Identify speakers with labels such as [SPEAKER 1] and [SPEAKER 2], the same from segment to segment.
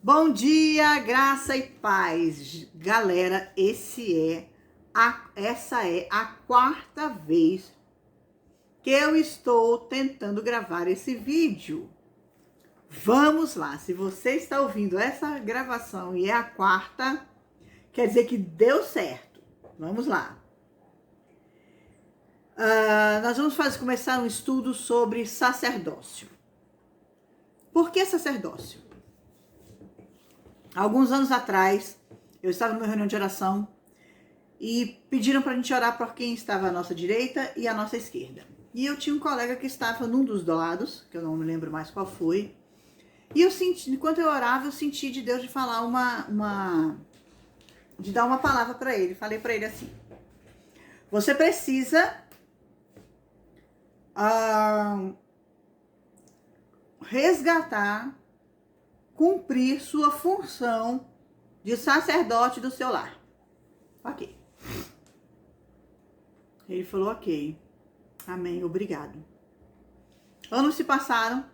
[SPEAKER 1] Bom dia, graça e paz. Galera, essa é a quarta vez que eu estou tentando gravar esse vídeo. Vamos lá, se você está ouvindo essa gravação e é a quarta, quer dizer que deu certo. Vamos lá. Nós vamos começar um estudo sobre sacerdócio. Por que sacerdócio? Alguns anos atrás, eu estava numa reunião de oração e pediram para a gente orar por quem estava à nossa direita e à nossa esquerda. E eu tinha um colega que estava num dos lados, que eu não me lembro mais qual foi, e eu senti, enquanto eu orava, eu senti de Deus de falar de dar uma palavra para ele. Falei para ele assim: você precisa resgatar, cumprir sua função de sacerdote do seu lar. Ok. Ele falou ok. Amém, obrigado. Anos se passaram,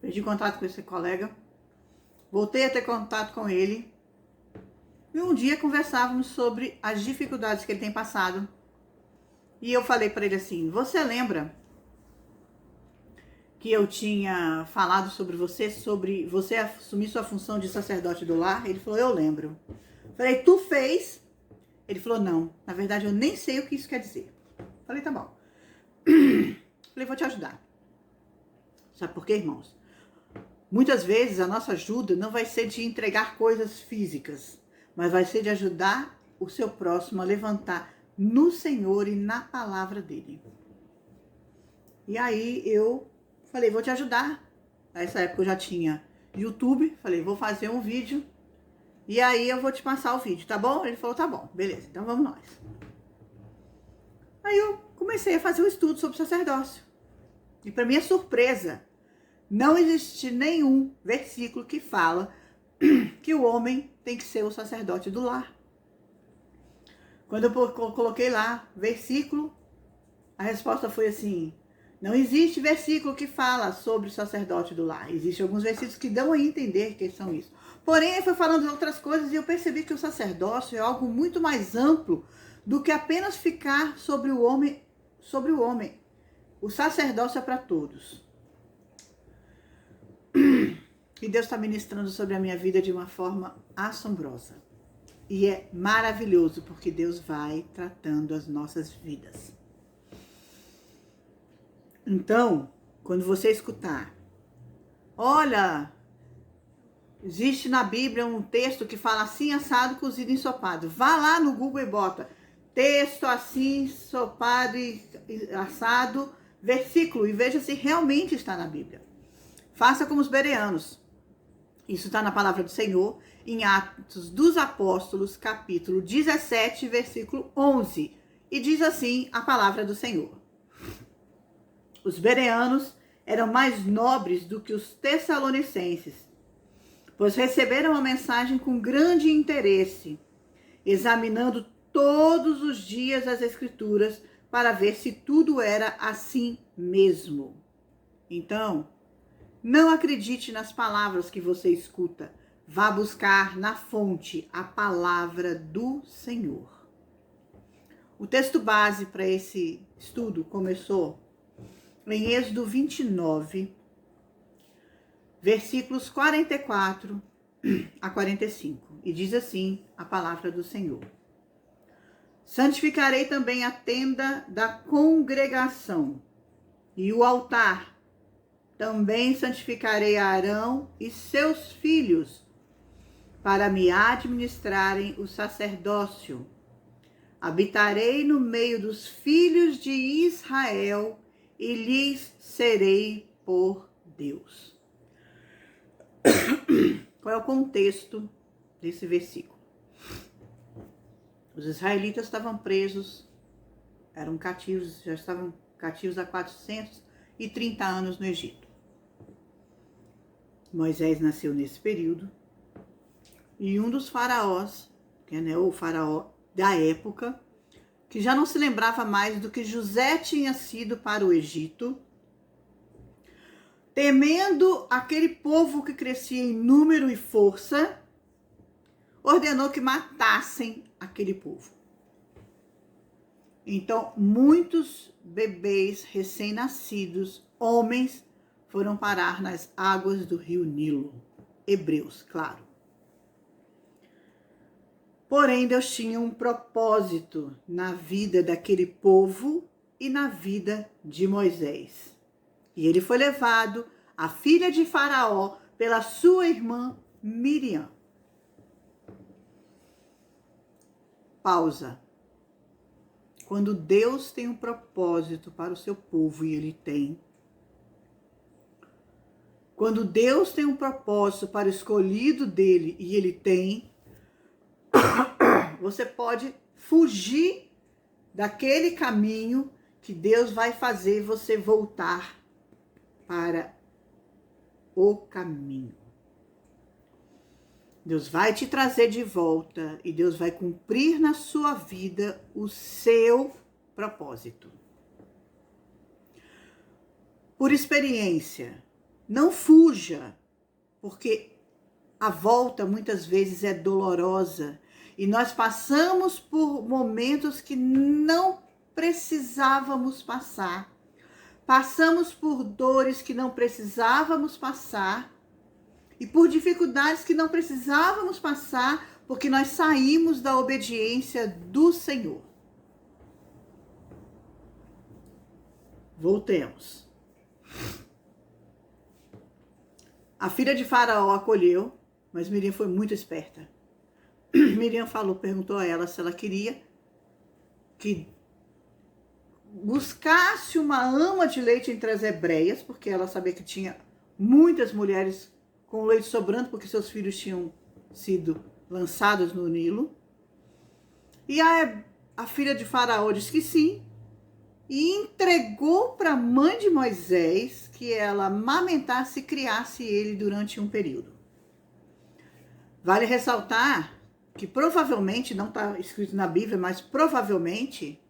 [SPEAKER 1] perdi contato com esse colega, voltei a ter contato com ele, e um dia conversávamos sobre as dificuldades que ele tem passado, e eu falei para ele assim: você lembra que eu tinha falado sobre você assumir sua função de sacerdote do lar? Ele falou: eu lembro. Falei: tu fez? Ele falou: não, na verdade eu nem sei o que isso quer dizer. Falei: tá bom. Falei: vou te ajudar. Sabe por quê, irmãos? Muitas vezes a nossa ajuda não vai ser de entregar coisas físicas, mas vai ser de ajudar o seu próximo a levantar no Senhor e na palavra dele. E aí eu falei: vou te ajudar. Nessa época eu já tinha YouTube, falei: vou fazer um vídeo e aí eu vou te passar o vídeo, tá bom? Ele falou: tá bom, beleza, então vamos nós. Aí eu comecei a fazer um estudo sobre sacerdócio. E para minha surpresa, não existe nenhum versículo que fala que o homem tem que ser o sacerdote do lar. Quando eu coloquei lá versículo, a resposta foi assim: não existe versículo que fala sobre o sacerdote do lar. Existem alguns versículos que dão a entender que são isso. Porém, ele foi falando de outras coisas e eu percebi que o sacerdócio é algo muito mais amplo do que apenas ficar sobre o homem. O sacerdócio é para todos. E Deus está ministrando sobre a minha vida de uma forma assombrosa. E é maravilhoso, porque Deus vai tratando as nossas vidas. Então, quando você escutar: olha, existe na Bíblia um texto que fala assim, assado, cozido, ensopado. Vá lá no Google e bota texto assim, ensopado e assado, versículo, e veja se realmente está na Bíblia. Faça como os bereanos. Isso está na palavra do Senhor, em Atos dos Apóstolos, capítulo 17, versículo 11. E diz assim a palavra do Senhor: os bereanos eram mais nobres do que os tessalonicenses, pois receberam a mensagem com grande interesse, examinando todos os dias as Escrituras para ver se tudo era assim mesmo. Então, não acredite nas palavras que você escuta. Vá buscar na fonte a palavra do Senhor. O texto base para esse estudo começou em Êxodo 29, versículos 44 a 45. E diz assim a palavra do Senhor: santificarei também a tenda da congregação e o altar. Também santificarei Arão e seus filhos, para me administrarem o sacerdócio. Habitarei no meio dos filhos de Israel e lhes serei por Deus. Qual é o contexto desse versículo? Os israelitas estavam presos, eram cativos, já estavam cativos há 430 anos no Egito. Moisés nasceu nesse período, e um dos faraós, que é o faraó da época, que já não se lembrava mais do que José tinha sido para o Egito, temendo aquele povo que crescia em número e força, ordenou que matassem aquele povo. Então, muitos bebês recém-nascidos, homens, foram parar nas águas do rio Nilo. Hebreus, claro. Porém, Deus tinha um propósito na vida daquele povo e na vida de Moisés. E ele foi levado à filha de Faraó pela sua irmã Miriam. Pausa. Quando Deus tem um propósito para o seu povo, e ele tem. Quando Deus tem um propósito para o escolhido dele, e ele tem, você pode fugir daquele caminho que Deus vai fazer você voltar para o caminho. Deus vai te trazer de volta e Deus vai cumprir na sua vida o seu propósito. Por experiência, não fuja, porque a volta muitas vezes é dolorosa e nós passamos por momentos que não precisávamos passar. Passamos por dores que não precisávamos passar e por dificuldades que não precisávamos passar, porque nós saímos da obediência do Senhor. Voltemos. A filha de Faraó acolheu, mas Miriam foi muito esperta. Miriam perguntou a ela se ela queria que buscasse uma ama de leite entre as hebreias, porque ela sabia que tinha muitas mulheres com leite sobrando, porque seus filhos tinham sido lançados no Nilo. E a filha de Faraó disse que sim, e entregou para a mãe de Moisés que ela amamentasse e criasse ele durante um período. Vale ressaltar que provavelmente, não está escrito na Bíblia, mas provavelmente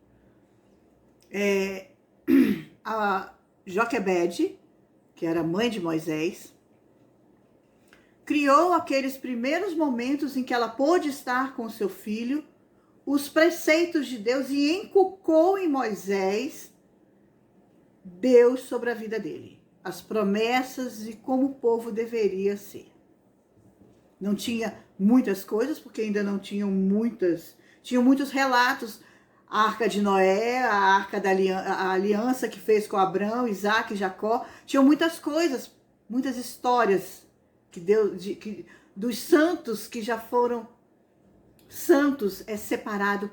[SPEAKER 1] a Joquebede, que era mãe de Moisés, criou aqueles primeiros momentos em que ela pôde estar com seu filho, os preceitos de Deus, e inculcou em Moisés Deus sobre a vida dele, as promessas e como o povo deveria ser. Não tinha muitas coisas, porque ainda não tinham tinham muitos relatos, a Arca de Noé, a Arca da Aliança que fez com Abraão, Isaac e Jacó, tinham muitas coisas, muitas histórias que Deus, dos santos que já foram. Santos é separado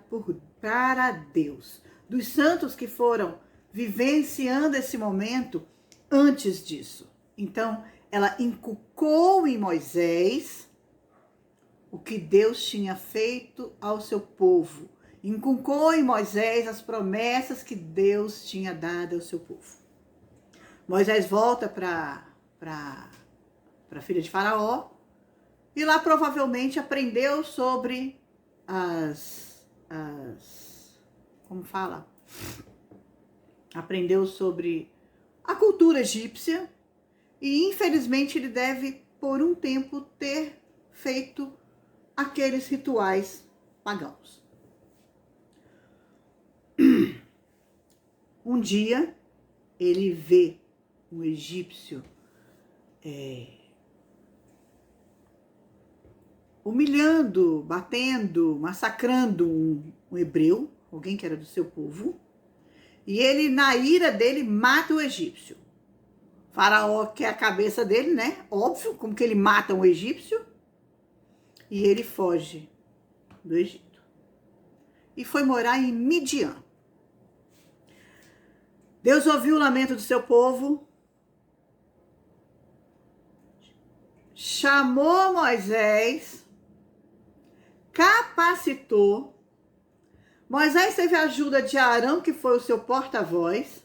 [SPEAKER 1] para Deus. Dos santos que foram vivenciando esse momento antes disso. Então, ela inculcou em Moisés o que Deus tinha feito ao seu povo. Inculcou em Moisés as promessas que Deus tinha dado ao seu povo. Moisés volta para a filha de Faraó e lá provavelmente aprendeu sobre como fala? Aprendeu sobre a cultura egípcia e infelizmente ele deve por um tempo ter feito aqueles rituais pagãos. Um dia ele vê um egípcio humilhando, batendo, massacrando um hebreu, alguém que era do seu povo, e ele, na ira dele, mata o egípcio. Faraó quer a cabeça dele, né? Óbvio, como que ele mata um egípcio? E ele foge do Egito. E foi morar em Midian. Deus ouviu o lamento do seu povo, chamou Moisés, capacitou. Moisés teve a ajuda de Arão, que foi o seu porta-voz,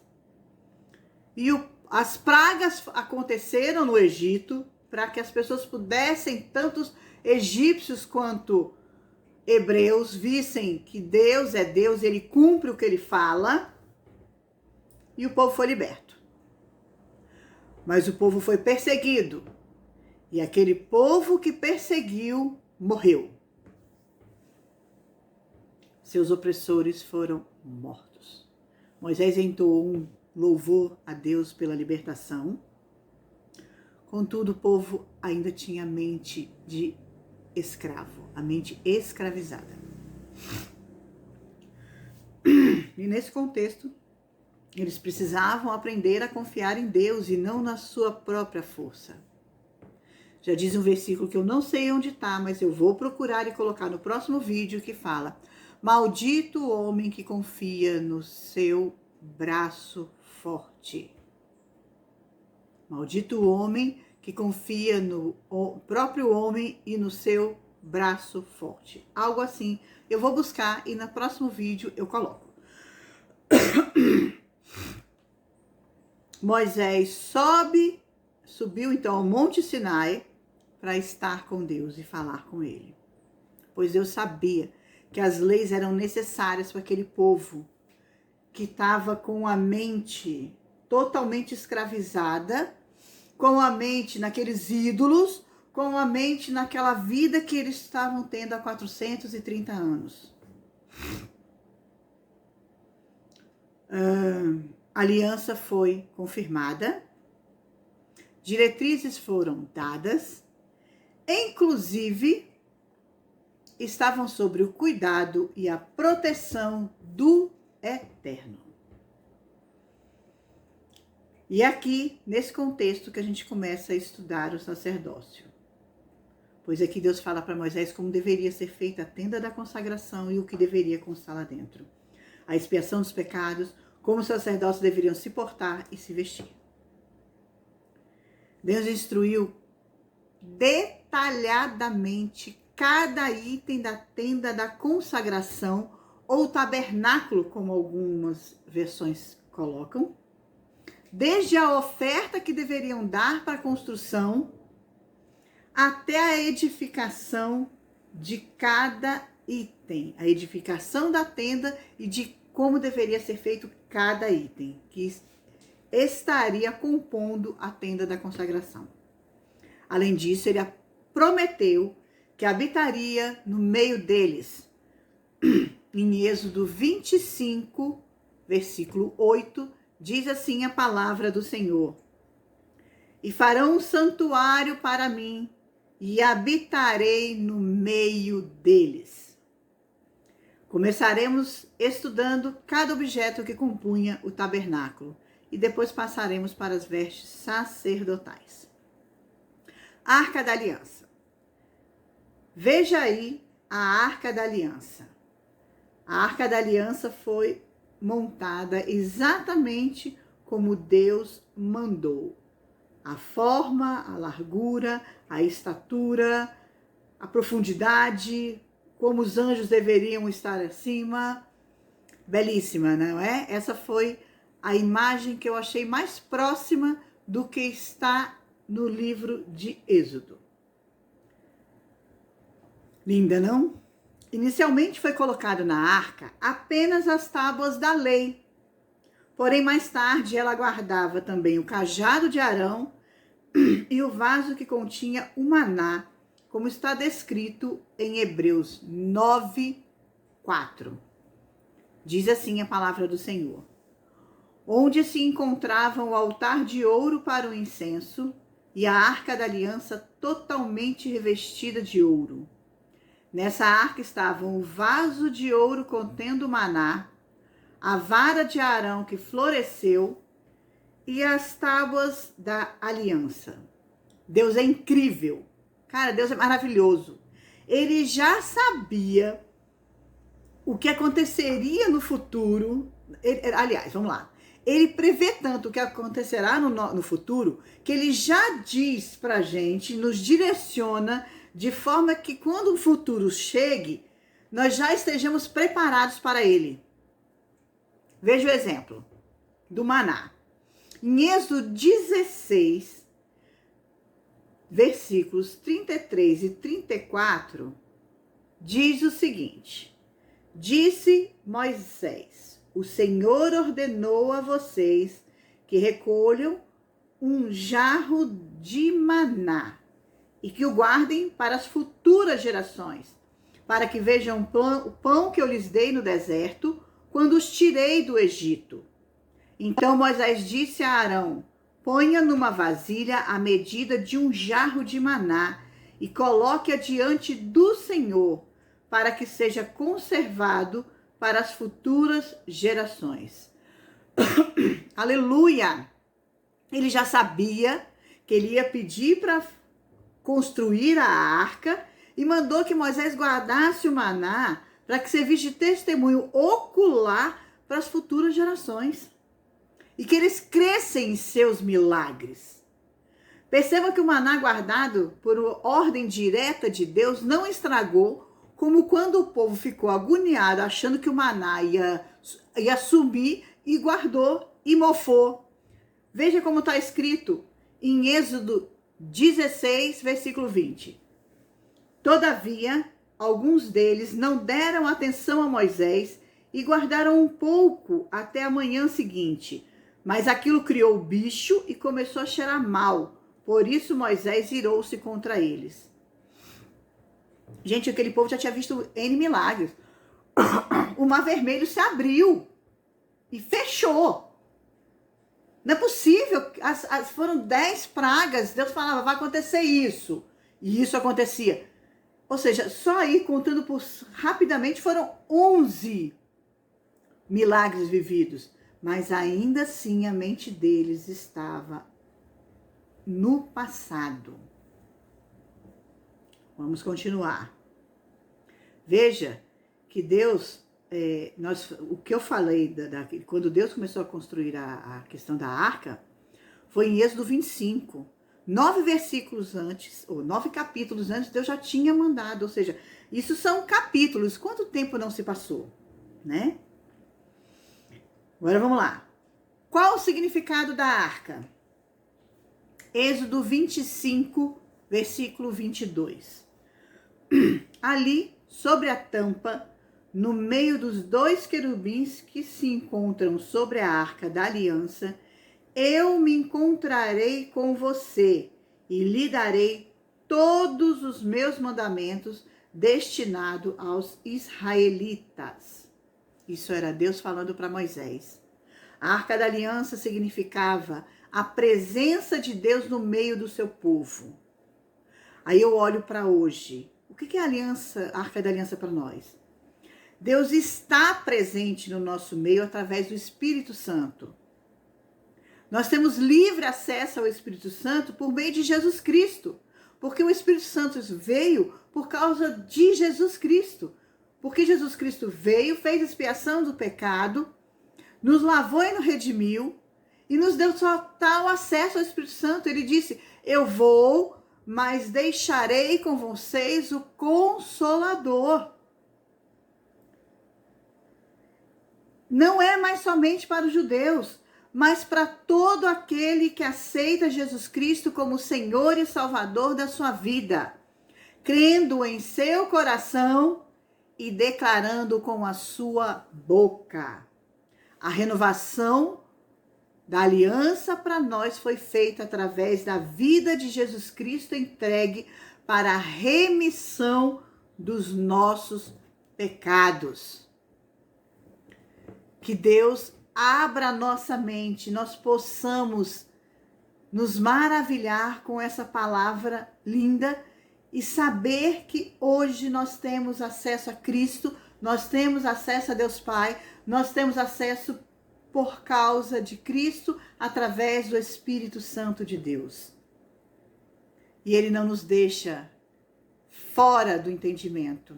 [SPEAKER 1] e as pragas aconteceram no Egito para que as pessoas pudessem, tanto egípcios quanto hebreus, vissem que Deus é Deus, ele cumpre o que ele fala, e o povo foi liberto. Mas o povo foi perseguido. E aquele povo que perseguiu morreu. Seus opressores foram mortos. Moisés entoou um louvor a Deus pela libertação. Contudo, o povo ainda tinha a mente de escravo, a mente escravizada. E nesse contexto, eles precisavam aprender a confiar em Deus e não na sua própria força. Já diz um versículo que eu não sei onde está, mas eu vou procurar e colocar no próximo vídeo, que fala: maldito o homem que confia no seu braço forte. Maldito o homem que confia no próprio homem e no seu braço forte. Algo assim. Eu vou buscar e no próximo vídeo eu coloco. Moisés subiu então ao Monte Sinai para estar com Deus e falar com ele. Pois Deus sabia que as leis eram necessárias para aquele povo que estava com a mente totalmente escravizada, com a mente naqueles ídolos, com a mente naquela vida que eles estavam tendo há 430 anos. A aliança foi confirmada, diretrizes foram dadas, inclusive estavam sob o cuidado e a proteção do Eterno. E é aqui, nesse contexto, que a gente começa a estudar o sacerdócio. Pois aqui Deus fala para Moisés como deveria ser feita a tenda da consagração e o que deveria constar lá dentro. A expiação dos pecados, como os sacerdotes deveriam se portar e se vestir. Deus instruiu detalhadamente cada item da tenda da consagração, ou tabernáculo, como algumas versões colocam, desde a oferta que deveriam dar para a construção, até a edificação de cada item, a edificação da tenda e de como deveria ser feito cada item, que estaria compondo a tenda da consagração. Além disso, ele prometeu que habitaria no meio deles. Em Êxodo 25, versículo 8, diz assim a palavra do Senhor: e farão um santuário para mim, e habitarei no meio deles. Começaremos estudando cada objeto que compunha o tabernáculo, e depois passaremos para as vestes sacerdotais. Arca da Aliança. Veja aí a Arca da Aliança. A Arca da Aliança foi montada exatamente como Deus mandou. A forma, a largura, a estatura, a profundidade, como os anjos deveriam estar acima. Belíssima, não é? Essa foi a imagem que eu achei mais próxima do que está no livro de Êxodo. Linda, não? Inicialmente foi colocado na arca apenas as tábuas da lei. Porém, mais tarde, ela guardava também o cajado de Arão e o vaso que continha o maná, como está descrito em Hebreus 9, 4. Diz assim a palavra do Senhor: onde se encontrava o altar de ouro para o incenso e a arca da aliança totalmente revestida de ouro. Nessa arca estavam o vaso de ouro contendo o maná, a vara de Arão que floresceu e as tábuas da aliança. Deus é incrível. Cara, Deus é maravilhoso. Ele já sabia o que aconteceria no futuro. Aliás, vamos lá. Ele prevê tanto o que acontecerá no futuro, que ele já diz pra gente, nos direciona, de forma que quando o futuro chegue, nós já estejamos preparados para ele. Veja o exemplo do maná. Em Êxodo 16, versículos 33 e 34, diz o seguinte: disse Moisés: o Senhor ordenou a vocês que recolham um jarro de maná e que o guardem para as futuras gerações, para que vejam o pão que eu lhes dei no deserto, quando os tirei do Egito. Então Moisés disse a Arão: ponha numa vasilha a medida de um jarro de maná e coloque-a diante do Senhor, para que seja conservado para as futuras gerações. Aleluia! Ele já sabia que ele ia pedir para construir a arca e mandou que Moisés guardasse o maná para que servisse de testemunho ocular para as futuras gerações e que eles crescem em seus milagres. Perceba que o maná guardado por ordem direta de Deus não estragou, como quando o povo ficou agoniado achando que o maná ia sumir e guardou e mofou. Veja como está escrito em Êxodo 16, versículo 20. Todavia, alguns deles não deram atenção a Moisés e guardaram um pouco até a manhã seguinte. Mas aquilo criou bicho e começou a cheirar mal. Por isso Moisés irou-se contra eles. Gente, aquele povo já tinha visto N milagres. O Mar Vermelho se abriu e fechou. Não é possível, foram 10 pragas, Deus falava, vai acontecer isso. E isso acontecia. Ou seja, só aí, contando rapidamente, foram 11 milagres vividos. Mas ainda assim a mente deles estava no passado. Vamos continuar. Veja que Deus... o que eu falei quando Deus começou a construir a questão da arca foi em Êxodo 25. 9 versículos antes, ou 9 capítulos antes, Deus já tinha mandado. Ou seja, isso são capítulos. Quanto tempo não se passou, né? Agora vamos lá. Qual o significado da arca? Êxodo 25, versículo 22. Ali, sobre a tampa, no meio dos 2 querubins que se encontram sobre a arca da aliança, eu me encontrarei com você e lhe darei todos os meus mandamentos destinados aos israelitas. Isso era Deus falando para Moisés. A arca da aliança significava a presença de Deus no meio do seu povo. Aí eu olho para hoje. O que é a arca da aliança para nós? Deus está presente no nosso meio através do Espírito Santo. Nós temos livre acesso ao Espírito Santo por meio de Jesus Cristo. Porque o Espírito Santo veio por causa de Jesus Cristo. Porque Jesus Cristo veio, fez expiação do pecado, nos lavou e nos redimiu e nos deu total acesso ao Espírito Santo. Ele disse, eu vou, mas deixarei com vocês o Consolador. Não é mais somente para os judeus, mas para todo aquele que aceita Jesus Cristo como Senhor e Salvador da sua vida, crendo em seu coração e declarando com a sua boca. A renovação da aliança para nós foi feita através da vida de Jesus Cristo entregue para a remissão dos nossos pecados. Que Deus abra a nossa mente, nós possamos nos maravilhar com essa palavra linda e saber que hoje nós temos acesso a Cristo, nós temos acesso a Deus Pai, nós temos acesso por causa de Cristo, através do Espírito Santo de Deus. E Ele não nos deixa fora do entendimento.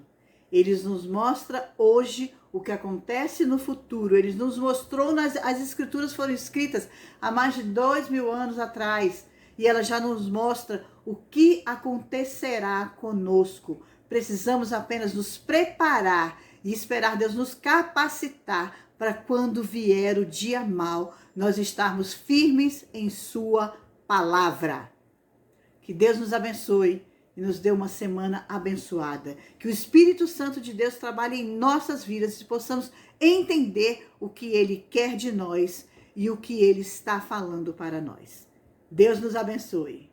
[SPEAKER 1] Ele nos mostra hoje o que acontece no futuro. Ele nos mostrou, as Escrituras foram escritas há mais de 2000 anos atrás. E ela já nos mostra o que acontecerá conosco. Precisamos apenas nos preparar e esperar Deus nos capacitar para quando vier o dia mau, nós estarmos firmes em sua palavra. Que Deus nos abençoe e nos dê uma semana abençoada. Que o Espírito Santo de Deus trabalhe em nossas vidas e possamos entender o que Ele quer de nós e o que Ele está falando para nós. Deus nos abençoe.